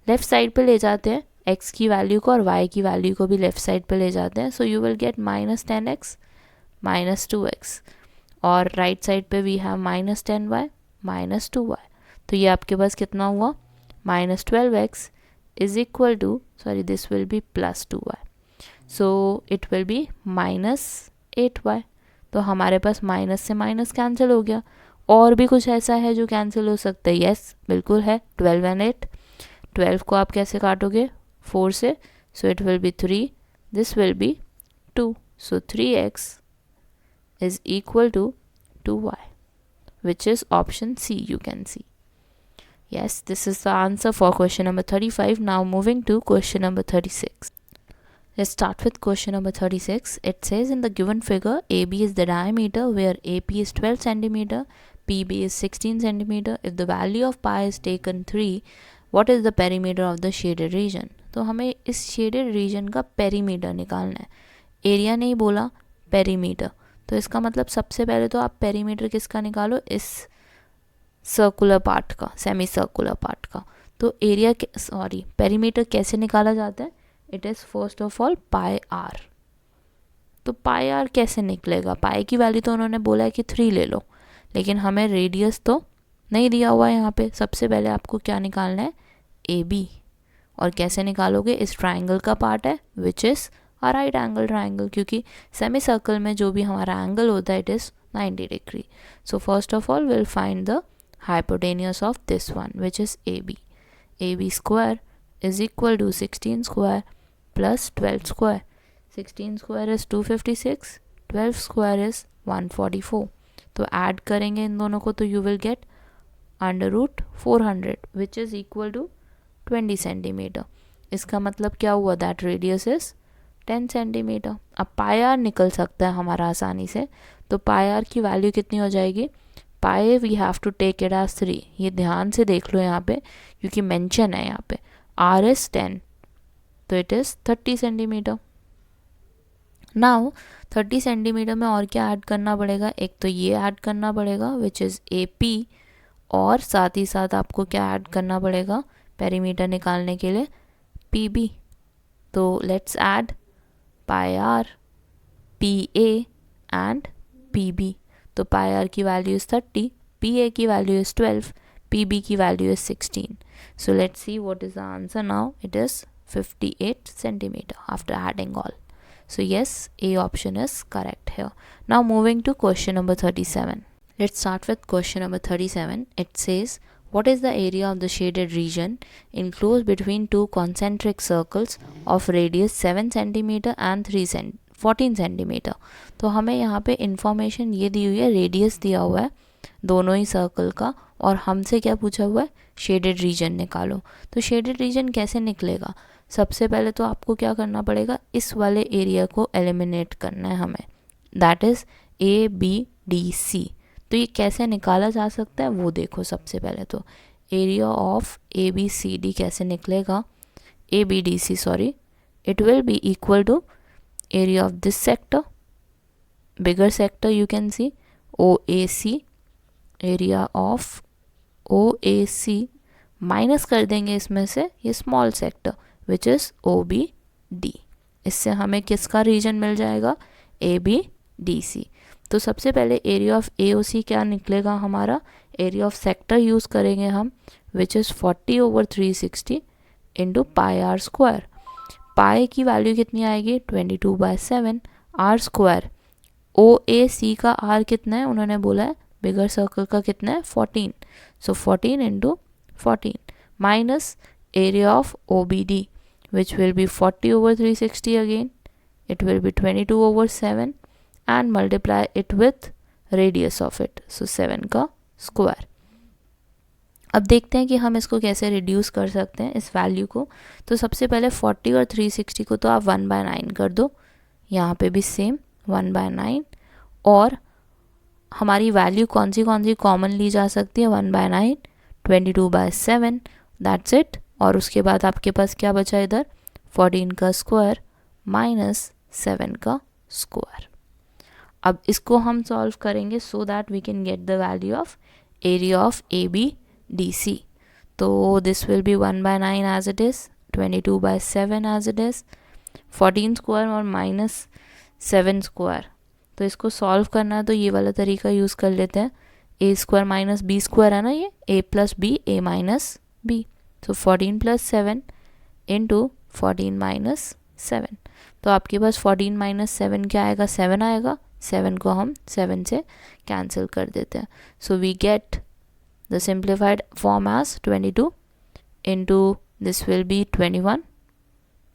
लेफ़्ट साइड पे ले जाते हैं x की वैल्यू को और y की वैल्यू को भी लेफ़्ट साइड पे ले जाते हैं, सो you will gate -10x -2x, और राइट साइड पे वी हैव -10y -2y। तो ये आपके पास कितना हुआ, -12x is equal to this will be +2y, so it will be -8y। तो हमारे पास माइनस से माइनस कैंसिल हो गया। और भी कुछ ऐसा है जो कैंसिल हो सकता है, यस बिल्कुल है, 12 एंड 8। 12 को आप कैसे काटोगे, 4 से, सो it will B 3, this will B 2, so 3x is equal to 2y, which is option C, you can see. Yes, this is the answer for question number 35. Now moving to question number 36. Let's start with question number 36. It says in the given figure, AB is the diameter where AP is 12 centimeter, PB is 16 centimeter. If the value of pi is taken 3, what is the perimeter of the shaded region? तो हमें इस shaded region का perimeter निकालना है, area नहीं बोला, perimeter। तो इसका मतलब सबसे पहले तो आप perimeter किसका निकालो, इस सर्कुलर पार्ट का, सेमी सर्कुलर पार्ट का। तो एरिया perimeter कैसे निकाला जाता है, it is first of all pi r. तो पाई आर कैसे निकलेगा, पाई की वैल्यू तो उन्होंने बोला है कि 3 ले लो, लेकिन हमें रेडियस तो नहीं दिया हुआ है यहाँ पे। सबसे पहले आपको क्या निकालना है, ए बी, और कैसे निकालोगे, इस ट्राइंगल का पार्ट है which is a right angle triangle, क्योंकि सेमी सर्कल में जो भी हमारा एंगल होता है it is 90 degree. So first of all will find the hypotenuse of this one which is AB. AB square is equal to 16 square plus 12 square. 16 square is 256, 12 square is 144. तो add करेंगे इन दोनों को तो you will get under root 400 which is equal to 20 centimetre. इसका मतलब क्या हुआ, that radius is 10 centimetre. अब पाई आर निकल सकता है हमारा आसानी से, तो पाई आर की वैल्यू कितनी हो जाएगी, pi we have to take it as 3. ये ध्यान से देख लो यहाँ पे क्योंकि मेंशन है यहाँ पे, आर इज 10 तो it is 30 centimetre. Now 30 centimetre में और क्या ऐड करना पड़ेगा, एक तो ये ऐड करना पड़ेगा विच इज़ AP, और साथ ही साथ आपको क्या ऐड करना पड़ेगा पेरीमीटर निकालने के लिए, PB. तो let's add pi r, PA and PB. तो पाई आर की वैल्यू इज़ 30, PA की वैल्यू इज़ 12, PB की value is 16. So let's see what is the answer now. It is 58 centimeter after adding all. So yes, A option is correct here. Now moving to question number 37. Let's start with question number 37. It says, what is the area of the shaded region enclosed between two concentric circles of radius 7 centimeter and 14 centimetre. तो हमें यहाँ पे information ये दी हुई है, radius दिया हुआ है दोनों ही सर्कल का, और हमसे क्या पूछा हुआ है, शेडेड रीजन निकालो. तो शेडेड रीजन कैसे निकलेगा, सबसे पहले तो आपको क्या करना पड़ेगा, इस वाले एरिया को एलिमिनेट करना है हमें, दैट इज़ ABDC. तो ये कैसे निकाला जा सकता है वो देखो. सबसे पहले तो एरिया ऑफ ABCD कैसे निकलेगा, ABDC sorry, it will be equal to area of this sector, bigger sector you can see, OAC, area of OAC minus कर देंगे इसमें से ये small sector which is OBD. इससे हमें किसका रीजन मिल जाएगा, ABDC. तो सबसे पहले एरिया ऑफ AOC क्या निकलेगा हमारा, एरिया ऑफ सेक्टर यूज़ करेंगे हम which is 40/360 into pi r square. Pi की वैल्यू कितनी आएगी, 22/7. आर स्क्वायर, OAC का आर कितना है उन्होंने बोला है, बिगर सर्कल का कितना है 14, सो 14 into 14 minus area of OBD which will B 40/360 again, it will be 22/7 and multiply it with radius of it, so 7 का स्क्वायर. अब देखते हैं कि हम इसको कैसे रिड्यूस कर सकते हैं इस वैल्यू को. तो सबसे पहले 40 और 360 को तो आप 1/9 कर दो, यहाँ पे भी सेम 1/9, और हमारी वैल्यू कौन सी कॉमन ली जा सकती है, 1/9, 22/7, दैट्स इट. और उसके बाद आपके पास क्या बचा इधर, 14 का स्क्वायर माइनस 7 का स्क्वायर. अब इसको हम सॉल्व करेंगे so that we can get the value of area of ABDC. तो this will be 1/9 as it is, 22/7 as it is, 14 square और माइनस 7 स्क्वायर. तो इसको सॉल्व करना है तो ये वाला तरीका यूज़ कर लेते हैं, A square minus B square है ना, ये A plus B, A minus B. तो 14 + 7 इंटू 14 - 7. तो आपके पास 14 - 7 क्या आएगा, 7 आएगा. 7 को हम 7 से कैंसिल कर देते हैं. So we get the simplified form as 22 into this will be 21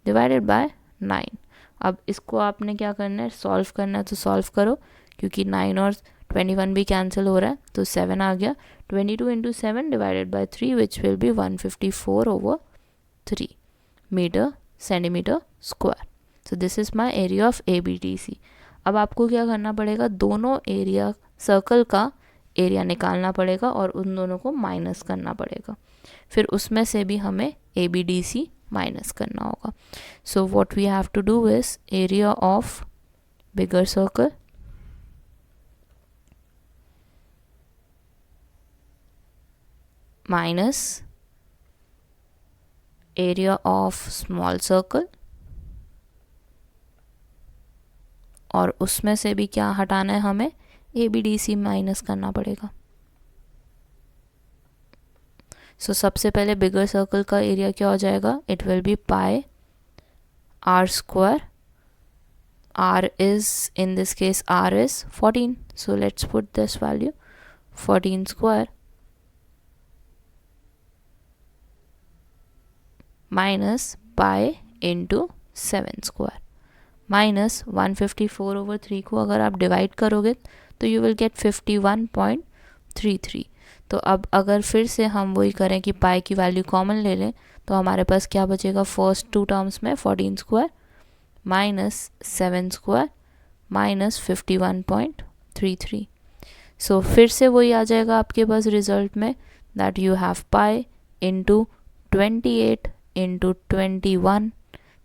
divided by 9. अब इसको आपने क्या करना है, सॉल्व करना है. तो सॉल्व करो, क्योंकि 9 और 21 भी कैंसिल हो रहा है, तो 7 आ गया. 22 into 7 divided by 3 which will be 154/3 metre centimetre square. So this is my area of ABDC. अब आपको क्या करना पड़ेगा, दोनों एरिया सर्कल का एरिया निकालना पड़ेगा और उन दोनों को माइनस करना पड़ेगा. फिर उसमें से भी हमें ABDC माइनस करना होगा. So what we have to do is area of bigger circle minus area of small circle, और उसमें से भी क्या हटाना है हमें, ABDC माइनस करना पड़ेगा. सो सबसे पहले बिगर सर्कल का एरिया क्या हो जाएगा, it will be pi r square. R is, in this case R is 14, so let's put this value 14 square minus pi into 7 square minus 154 over 3 को अगर आप डिवाइड करोगे तो you will get 51.33. तो अब अगर फिर से हम वही करें कि पाई की वैल्यू कॉमन ले लें तो हमारे पास क्या बचेगा, फर्स्ट टू टर्म्स में 14 square minus 7 square minus 51.33. So फिर से वही आ जाएगा आपके पास रिजल्ट में, that you have pi into 28 into 21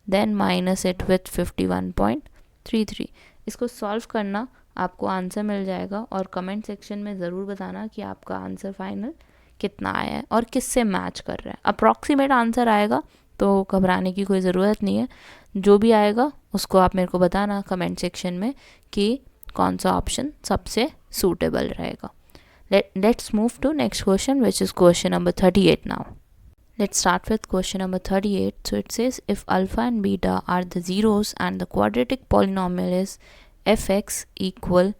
then minus it with 51.33. इसको सॉल्व करना, आपको आंसर मिल जाएगा और कमेंट सेक्शन में ज़रूर बताना कि आपका आंसर फाइनल कितना आया है और किससे मैच कर रहा है. अप्रॉक्सीमेट आंसर आएगा तो घबराने की कोई ज़रूरत नहीं है. जो भी आएगा उसको आप मेरे को बताना कमेंट सेक्शन में कि कौन सा ऑप्शन सबसे सूटेबल रहेगा. Let's move to next question, which is question number 38 now. Let's start with question number 38. So it says if alpha and beta are the zeros and the quadratic polynomial is fx equal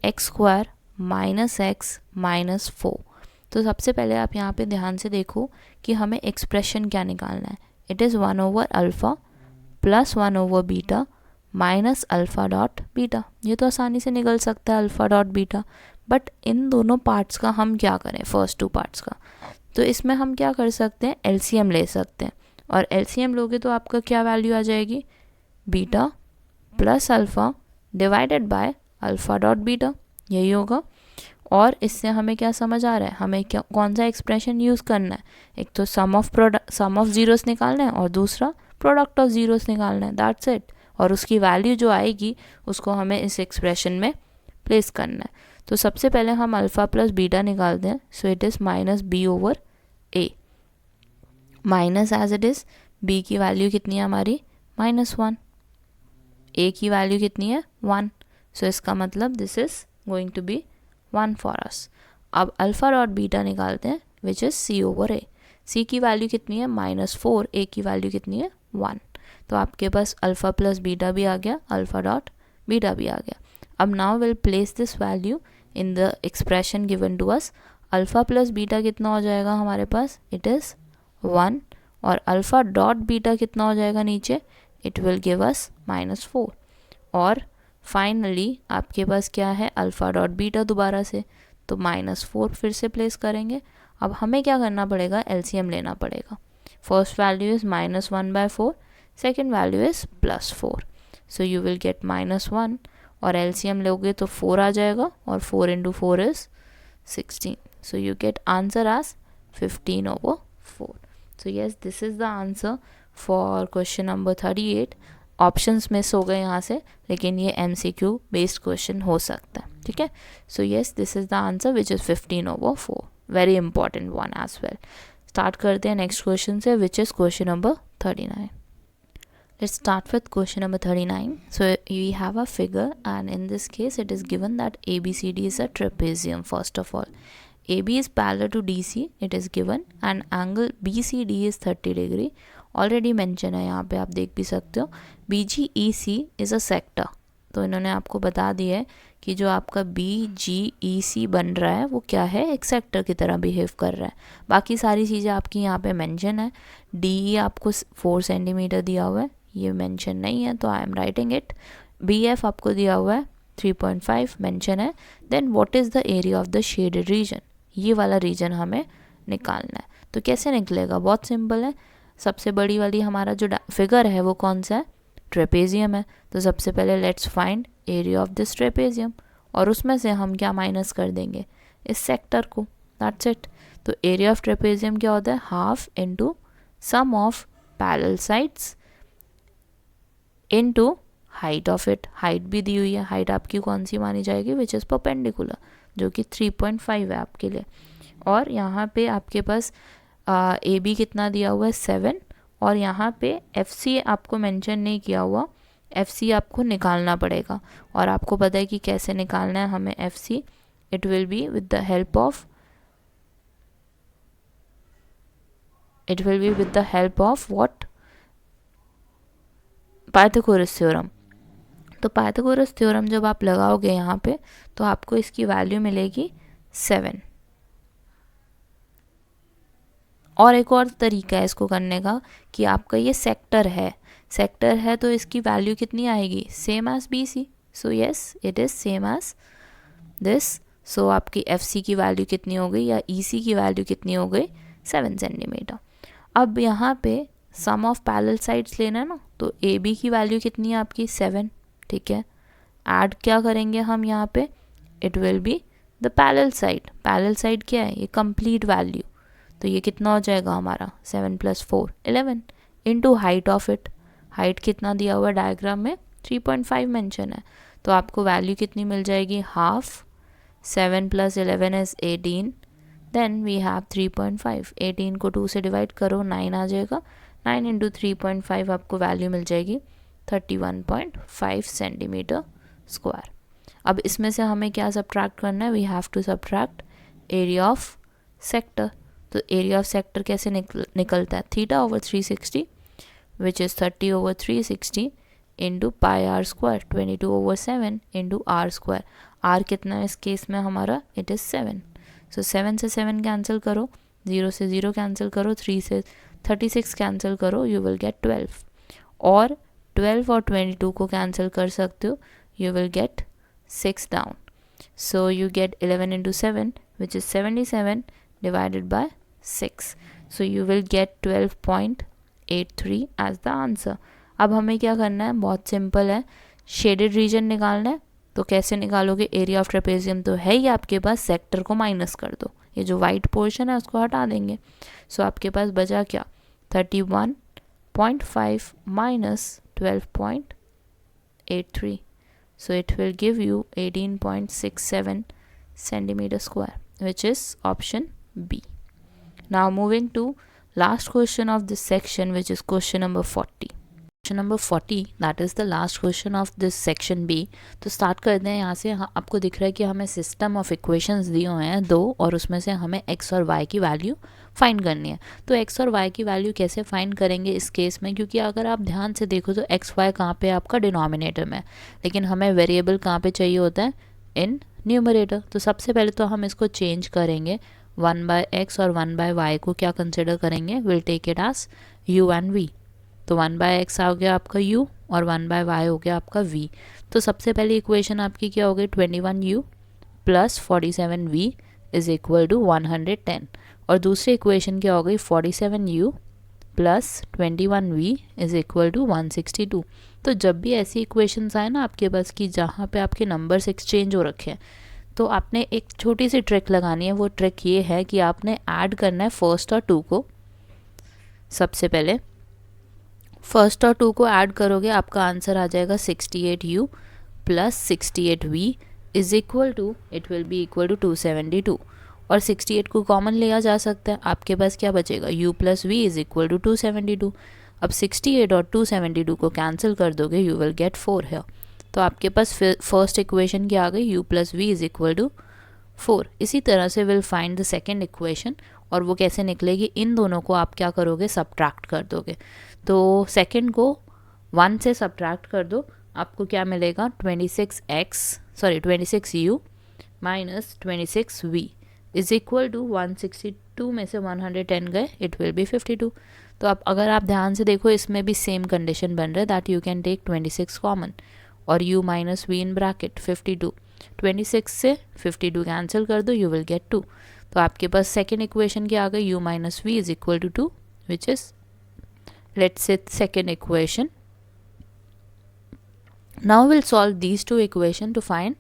x square minus x minus 4. तो सबसे पहले आप यहाँ पे ध्यान से देखो कि हमें एक्सप्रेशन क्या निकालना है. It is 1 over alpha plus 1 over beta minus alpha dot beta. ये तो आसानी से निकल सकता है alpha dot beta, but in दोनों पार्ट्स का हम क्या करें, फर्स्ट टू पार्ट्स का. तो इसमें हम क्या कर सकते हैं, एलसीएम ले सकते हैं. और एलसीएम लोगे तो आपका क्या वैल्यू आ जाएगी, beta plus alpha divided by alpha dot beta, यही होगा. और इससे हमें क्या समझ आ रहा है, हमें क्या कौन सा एक्सप्रेशन यूज़ करना है. एक तो सम ऑफ ज़ीरोस निकालना है और दूसरा प्रोडक्ट ऑफ ज़ीरोस निकालना है, दैट्स इट. और उसकी वैल्यू जो आएगी उसको हमें इस एक्सप्रेशन में प्लेस करना है. तो सबसे पहले हम अल्फ़ा प्लस बीटा निकालते हैं. So it is minus b over a, minus as it is. B की वैल्यू कितनी है हमारी, -1. ए की वैल्यू कितनी है, 1. सो इसका मतलब this is going to be 1 for us. अब अल्फ़ा डॉट बीटा निकालते हैं विच इज़ सी ओवर ए. सी की वैल्यू कितनी है, -4. ए की वैल्यू कितनी है, 1. तो आपके पास अल्फ़ा प्लस बीटा भी आ गया, अल्फ़ा डॉट बीटा भी आ गया. अब now will place this value in the expression given to us. Alpha plus beta कितना हो जाएगा हमारे पास, इट इज़ 1. और अल्फ़ा डॉट बीटा कितना हो जाएगा नीचे, इट विल गिव अस -4. और फाइनली आपके पास क्या है, अल्फ़ा डॉट बीटा दोबारा से, तो -4 फिर से प्लेस करेंगे. अब हमें क्या करना पड़ेगा, एलसीएम लेना पड़ेगा. First value is -1/4, second value is +4. So you will gate -1 और एलसीएम लोगे तो 4 आ जाएगा और 4 into 4 is 16. So you get answer as 15/4. So yes, this is the answer for question number 38. Options miss हो गए यहाँ से, लेकिन ये MCQ बेस्ड क्वेश्चन हो सकता है, ठीक है. So yes, this is the answer which is 15/4. Very important one as well. Start करते हैं नेक्स्ट क्वेश्चन से, which is question number 39. Let's start with question number 39. So we have a figure, and in this case it is given that ABCD is a trapezium. First of all, AB is parallel to DC, it is given, and angle BCD is 30 degree. Already mention है यहाँ पे, आप देख भी सकते हो. BGEC is a sector. तो इन्होंने आपको बता दिया है कि जो आपका BGEC बन रहा है वो क्या है, एक सेक्टर की तरह बिहेव कर रहा है. बाकी सारी चीज़ें आपकी यहाँ पे मेंशन है. DE आपको 4 सेंटीमीटर दिया हुआ है, ये मेंशन नहीं है तो I am writing it. BF आपको दिया हुआ है 3.5 मेंशन है. Then what is the area of the shaded region, ये वाला रीजन हमें निकालना है. तो कैसे निकलेगा, बहुत सिंपल है. सबसे बड़ी वाली हमारा जो फिगर है वो कौन सा है, ट्रेपेजियम है. तो सबसे पहले let's find area of this trapezium, और उसमें से हम क्या माइनस कर देंगे, इस सेक्टर को, दैट्स इट. तो एरिया ऑफ ट्रेपेजियम क्या होता है, half into sum of parallel sides into height of it. Height भी दी हुई है, हाइट आपकी कौन सी मानी जाएगी, विच इज़ परपेंडिकुलर, जो कि 3.5 है आपके लिए. और यहाँ पे आपके पास AB कितना दिया हुआ है, 7. और यहाँ पे FC आपको मेंशन नहीं किया हुआ, FC आपको निकालना पड़ेगा. और आपको पता है कि कैसे निकालना है हमें FC. It will be with the help of it will be with the help of what, Pythagoras theorem. तो पाइथागोरस थ्योरम जब आप लगाओगे यहाँ पे तो आपको इसकी वैल्यू मिलेगी 7। और एक और तरीका है इसको करने का कि आपका ये सेक्टर है तो इसकी वैल्यू कितनी आएगी, same as B C. So yes it is same as this. So आपकी एफ सी की वैल्यू कितनी हो गई या ई सी की वैल्यू कितनी हो गई, 7 सेंटीमीटर। अब यहाँ पे सम ऑफ पैरेलल साइड्स लेना है ना, तो ए बी की वैल्यू कितनी है आपकी 7, ठीक है। ऐड क्या करेंगे हम यहाँ पे, it will be the parallel side क्या है, ये कंप्लीट वैल्यू। तो ये कितना हो जाएगा हमारा 7 + 4 11 into height of it. Height कितना दिया हुआ है डायग्राम में, 3.5 मेंशन है। तो आपको वैल्यू कितनी मिल जाएगी, half. 7 + 11 is 18, then we have 3.5। 18 को 2 से डिवाइड करो, 9 आ जाएगा। 9 इंटू 3.5 आपको वैल्यू मिल जाएगी 31.5 सेंटीमीटर स्क्वायर। अब इसमें से हमें क्या सब्ट्रैक्ट करना है, we have to subtract area of sector. तो एरिया ऑफ सेक्टर कैसे निकलता है, θ/360 which is 30/360 into πr² 22/7 into r²। r कितना है इस केस में हमारा, इट इज़ 7। सो 7 से 7 कैंसिल करो, 0 से 0 कैंसिल करो, 3 से 36 कैंसिल करो, यू विल गेट 12। और 12 और 22 को कैंसिल कर सकते हो, you will get 6 down. So you get 11 into 7 which is 77 divided by 6. So you will get 12.83 as the answer. अब हमें क्या करना है, बहुत सिंपल है, शेडेड रीजन निकालना है। तो कैसे निकालोगे, एरिया ऑफ ट्रेपेजियम तो है ही आपके पास, सेक्टर को माइनस कर दो, ये जो वाइट पोर्शन है उसको हटा देंगे। सो आपके पास बचा क्या, 31.5 minus 12.83। So it will give you 18.67 centimeter square, which is option B. Now moving to last question of this section, which is question number 40. Question number 40, that is the last question of this section B. तो start करते हैं यहाँ से। आपको दिख रहा है कि हमें सिस्टम ऑफ इक्वेशंस दिए हुए हैं 2, और उसमें से हमें x और y की वैल्यू फाइंड करनी है। तो x और y की वैल्यू कैसे फाइंड करेंगे इस केस में, क्योंकि अगर आप ध्यान से देखो तो x y कहाँ पे आपका डिनोमिनेटर में, लेकिन हमें वेरिएबल कहाँ पे चाहिए होता है, इन न्यूमरेटर। तो सबसे पहले तो हम इसको चेंज करेंगे, 1/x और 1/y को क्या कंसिडर करेंगे, will take it as u and v। तो 1/x आ गया आपका u और 1/y हो गया आपका v। तो सबसे पहली इक्वेशन आपकी क्या हो गई, 21u + 47v is equal to 110। और दूसरी इक्वेशन क्या हो गई, 47u + 21v is equal to 162। तो जब भी ऐसी इक्वेशंस आए ना आपके पास कि जहाँ पे आपके नंबर्स एक्सचेंज हो रखे हैं, तो आपने एक छोटी सी ट्रिक लगानी है। वो ट्रिक ये है कि आपने ऐड करना है फर्स्ट और 2 को। सबसे पहले फर्स्ट और 2 को ऐड करोगे, आपका आंसर आ जाएगा 68u + 68v is equal to, it will be equal to 272। और 68 को कॉमन लिया जा सकता है, आपके पास क्या बचेगा, u + v is equal to 272। अब 68 और 272 को कैंसिल कर दोगे, यू विल गेट 4 है। तो आपके पास फर्स्ट इक्वेशन क्या आ गई, u + v is equal to 4। इसी तरह से will find the second equation, और वो कैसे निकलेगी, इन दोनों को आप क्या करोगे, सब्ट्रैक्ट कर दोगे। तो सेकेंड को 1 से सब्ट्रैक्ट कर दो, आपको क्या मिलेगा, 26u - 26v is equal to 162 में से 110 गए, इट विल बी 52। तो अब अगर आप ध्यान से देखो, इसमें भी सेम कंडीशन बन रहा है, that you can take 26 common और u - v इन ब्रैकेट 52। 26 से 52 कैंसिल कर दो, यू विल गेट 2। तो आपके पास सेकेंड इक्वेशन क्या आ गई, u - v is equal to 2 which is, let's say, second equation. Now we'll solve these two equation to find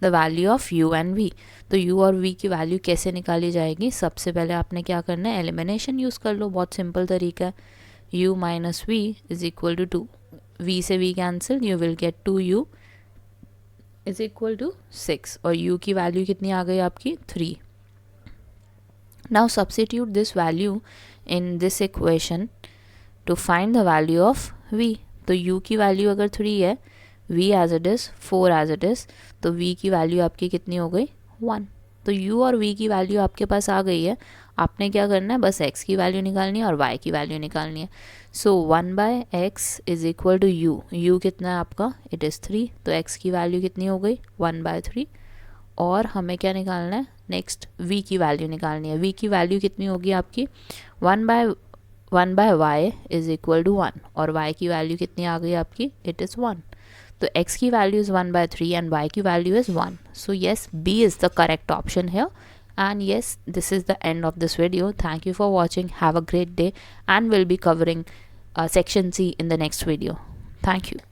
the value of u and v. तो u और v की value कैसे निकाली जाएगी, सबसे पहले आपने क्या करना है, एलिमिनेशन यूज़ कर लो, बहुत सिंपल तरीका है। u - v is equal to 2, v से v cancel, you will get 2u is equal to 6, और u की वैल्यू कितनी आ गई आपकी, 3। Now substitute this value in this equation to find the value of v. तो u की value अगर 3 है, v as it is, 4 as it is, तो v की वैल्यू आपकी कितनी हो गई, 1। तो u और v की वैल्यू आपके पास आ गई है, आपने क्या करना है, बस x की वैल्यू निकालनी है और y की वैल्यू निकालनी है। So 1/x is equal to u कितना है आपका, इट इज़ 3, तो x की वैल्यू कितनी हो गई 1/3। और हमें क्या निकालना है, नेक्स्ट v की वैल्यू निकालनी है। v की वैल्यू कितनी होगी आपकी 1/y इज इक्वल टू 1, और y की वैल्यू कितनी आ गई आपकी, इट इज़ 1। तो x की वैल्यू इज़ 1/3 and y की value is 1. So yes, B is the correct option here. And yes, this is the end of this video. Thank you for watching. Have a great day, and we'll be covering section C in the next video. Thank you.